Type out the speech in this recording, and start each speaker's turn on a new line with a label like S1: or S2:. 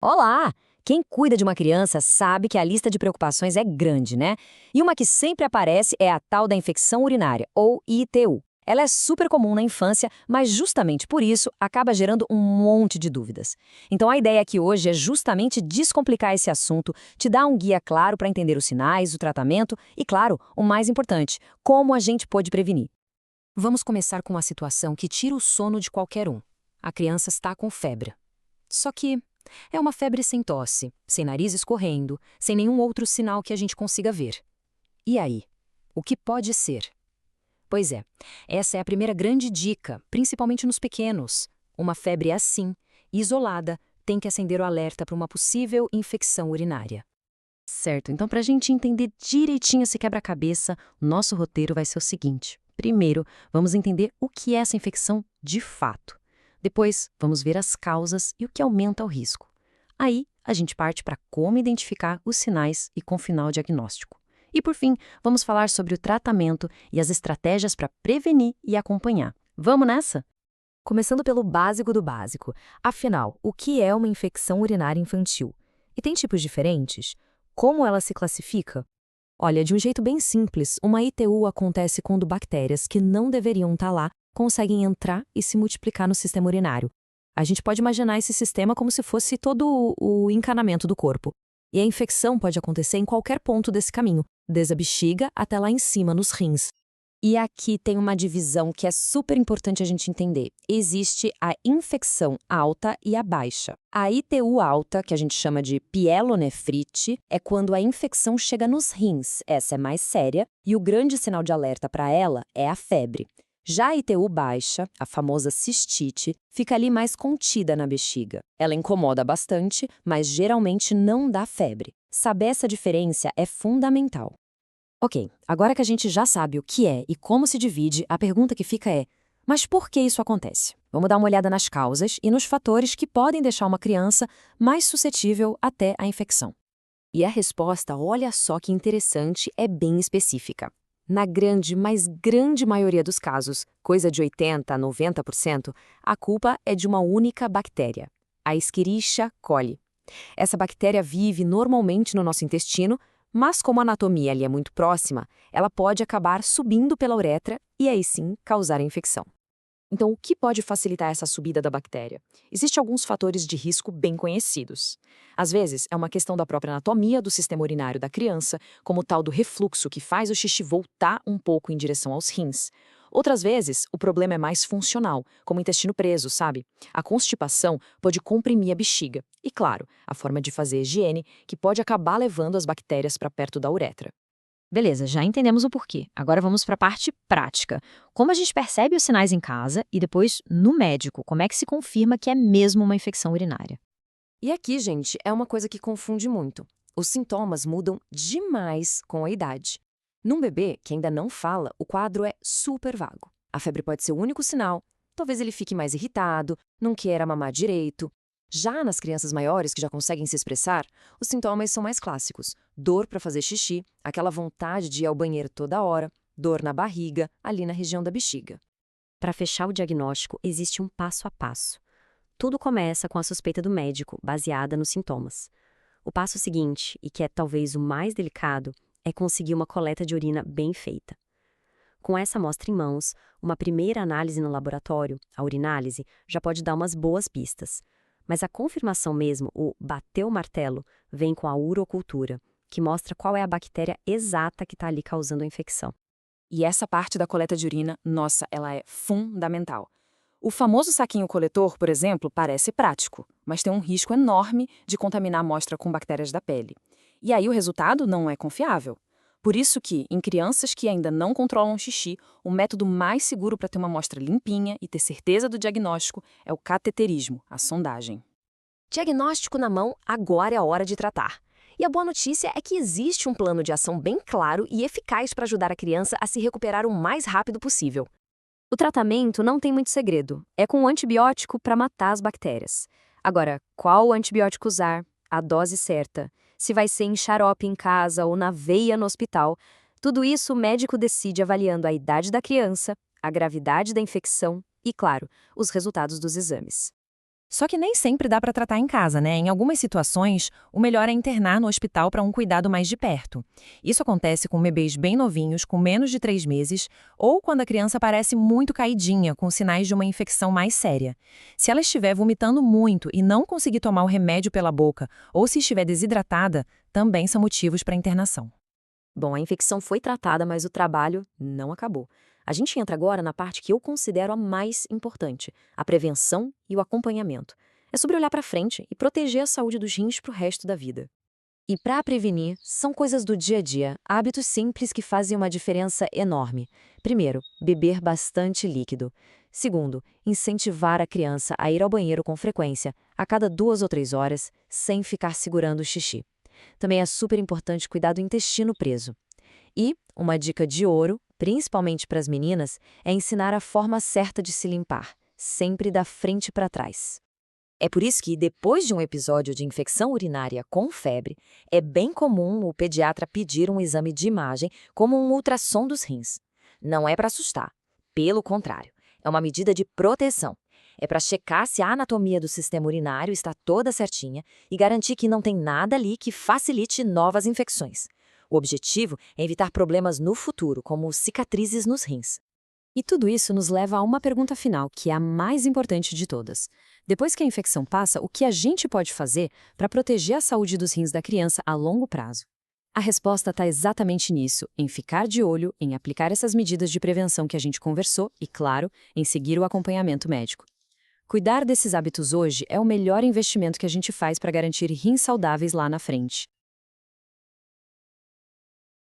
S1: Olá! Quem cuida de uma criança sabe que a lista de preocupações é grande, né? E uma que sempre aparece é a tal da infecção urinária, ou ITU. Ela é super comum na infância, mas justamente por isso acaba gerando um monte de dúvidas. Então a ideia aqui hoje é justamente descomplicar esse assunto, te dar um guia claro para entender os sinais, o tratamento e, claro, o mais importante, como a gente pode prevenir. Vamos começar com uma situação que tira o sono de qualquer um. A criança está com febre. Só que é uma febre sem tosse, sem nariz escorrendo, sem nenhum outro sinal que a gente consiga ver. E aí? O que pode ser? Pois é, essa é a primeira grande dica, principalmente nos pequenos. Uma febre assim, isolada, tem que acender o alerta para uma possível infecção urinária. Certo, então para a gente entender direitinho esse quebra-cabeça, o nosso roteiro vai ser o seguinte. Primeiro, vamos entender o que é essa infecção de fato. Depois, vamos ver as causas e o que aumenta o risco. Aí, a gente parte para como identificar os sinais e confinar o diagnóstico. E por fim, vamos falar sobre o tratamento e as estratégias para prevenir e acompanhar. Vamos nessa? Começando pelo básico do básico. Afinal, o que é uma infecção urinária infantil? E tem tipos diferentes? Como ela se classifica? Olha, de um jeito bem simples, uma ITU acontece quando bactérias que não deveriam estar lá conseguem entrar e se multiplicar no sistema urinário. A gente pode imaginar esse sistema como se fosse todo o encanamento do corpo. E a infecção pode acontecer em qualquer ponto desse caminho, desde a bexiga até lá em cima, nos rins. E aqui tem uma divisão que é super importante a gente entender. Existe a infecção alta e a baixa. A ITU alta, que a gente chama de pielonefrite, é quando a infecção chega nos rins. Essa é mais séria e o grande sinal de alerta para ela é a febre. Já a ITU baixa, a famosa cistite, fica ali mais contida na bexiga. Ela incomoda bastante, mas geralmente não dá febre. Saber essa diferença é fundamental. Ok, agora que a gente já sabe o que é e como se divide, a pergunta que fica é: mas por que isso acontece? Vamos dar uma olhada nas causas e nos fatores que podem deixar uma criança mais suscetível até à infecção. E a resposta, olha só que interessante, é bem específica. Na grande, mas grande maioria dos casos, coisa de 80 a 90%, a culpa é de uma única bactéria, a Escherichia coli. Essa bactéria vive normalmente no nosso intestino, mas como a anatomia ali é muito próxima, ela pode acabar subindo pela uretra e aí sim causar a infecção. Então, o que pode facilitar essa subida da bactéria? Existem alguns fatores de risco bem conhecidos. Às vezes, é uma questão da própria anatomia do sistema urinário da criança, como o tal do refluxo que faz o xixi voltar um pouco em direção aos rins. Outras vezes, o problema é mais funcional, como o intestino preso, sabe? A constipação pode comprimir a bexiga. E, claro, a forma de fazer higiene, que pode acabar levando as bactérias para perto da uretra. Beleza, já entendemos o porquê. Agora vamos para a parte prática. Como a gente percebe os sinais em casa e depois no médico, como é que se confirma que é mesmo uma infecção urinária? E aqui, gente, é uma coisa que confunde muito. Os sintomas mudam demais com a idade. Num bebê que ainda não fala, o quadro é super vago. A febre pode ser o único sinal. Talvez ele fique mais irritado, não queira mamar direito. Já nas crianças maiores que já conseguem se expressar, os sintomas são mais clássicos. Dor para fazer xixi, aquela vontade de ir ao banheiro toda hora, dor na barriga, ali na região da bexiga. Para fechar o diagnóstico, existe um passo a passo. Tudo começa com a suspeita do médico, baseada nos sintomas. O passo seguinte, e que é talvez o mais delicado, é conseguir uma coleta de urina bem feita. Com essa amostra em mãos, uma primeira análise no laboratório, a urinálise, já pode dar umas boas pistas. Mas a confirmação mesmo, o bater o martelo, vem com a urocultura, que mostra qual é a bactéria exata que está ali causando a infecção. E essa parte da coleta de urina, nossa, ela é fundamental. O famoso saquinho coletor, por exemplo, parece prático, mas tem um risco enorme de contaminar a amostra com bactérias da pele. E aí o resultado não é confiável. Por isso que, em crianças que ainda não controlam o xixi, o método mais seguro para ter uma amostra limpinha e ter certeza do diagnóstico é o cateterismo, a sondagem. Diagnóstico na mão, agora é a hora de tratar. E a boa notícia é que existe um plano de ação bem claro e eficaz para ajudar a criança a se recuperar o mais rápido possível. O tratamento não tem muito segredo. É com um antibiótico para matar as bactérias. Agora, qual antibiótico usar? A dose certa? Se vai ser em xarope em casa ou na veia no hospital? Tudo isso o médico decide avaliando a idade da criança, a gravidade da infecção e, claro, os resultados dos exames.
S2: Só que nem sempre dá para tratar em casa, né? Em algumas situações, o melhor é internar no hospital para um cuidado mais de perto. Isso acontece com bebês bem novinhos, com menos de 3 meses, ou quando a criança parece muito caidinha, com sinais de uma infecção mais séria. Se ela estiver vomitando muito e não conseguir tomar o remédio pela boca, ou se estiver desidratada, também são motivos para internação.
S1: Bom, a infecção foi tratada, mas o trabalho não acabou. A gente entra agora na parte que eu considero a mais importante, a prevenção e o acompanhamento. É sobre olhar para frente e proteger a saúde dos rins para o resto da vida. E para prevenir, são coisas do dia a dia, hábitos simples que fazem uma diferença enorme. Primeiro, beber bastante líquido. Segundo, incentivar a criança a ir ao banheiro com frequência, a cada 2 ou 3 horas, sem ficar segurando o xixi. Também é super importante cuidar do intestino preso. E uma dica de ouro, principalmente para as meninas, é ensinar a forma certa de se limpar, sempre da frente para trás. É por isso que, depois de um episódio de infecção urinária com febre, é bem comum o pediatra pedir um exame de imagem, como um ultrassom dos rins. Não é para assustar, pelo contrário, é uma medida de proteção. É para checar se a anatomia do sistema urinário está toda certinha e garantir que não tem nada ali que facilite novas infecções. O objetivo é evitar problemas no futuro, como cicatrizes nos rins. E tudo isso nos leva a uma pergunta final, que é a mais importante de todas. Depois que a infecção passa, o que a gente pode fazer para proteger a saúde dos rins da criança a longo prazo? A resposta está exatamente nisso, em ficar de olho, em aplicar essas medidas de prevenção que a gente conversou e, claro, em seguir o acompanhamento médico. Cuidar desses hábitos hoje é o melhor investimento que a gente faz para garantir rins saudáveis lá na frente.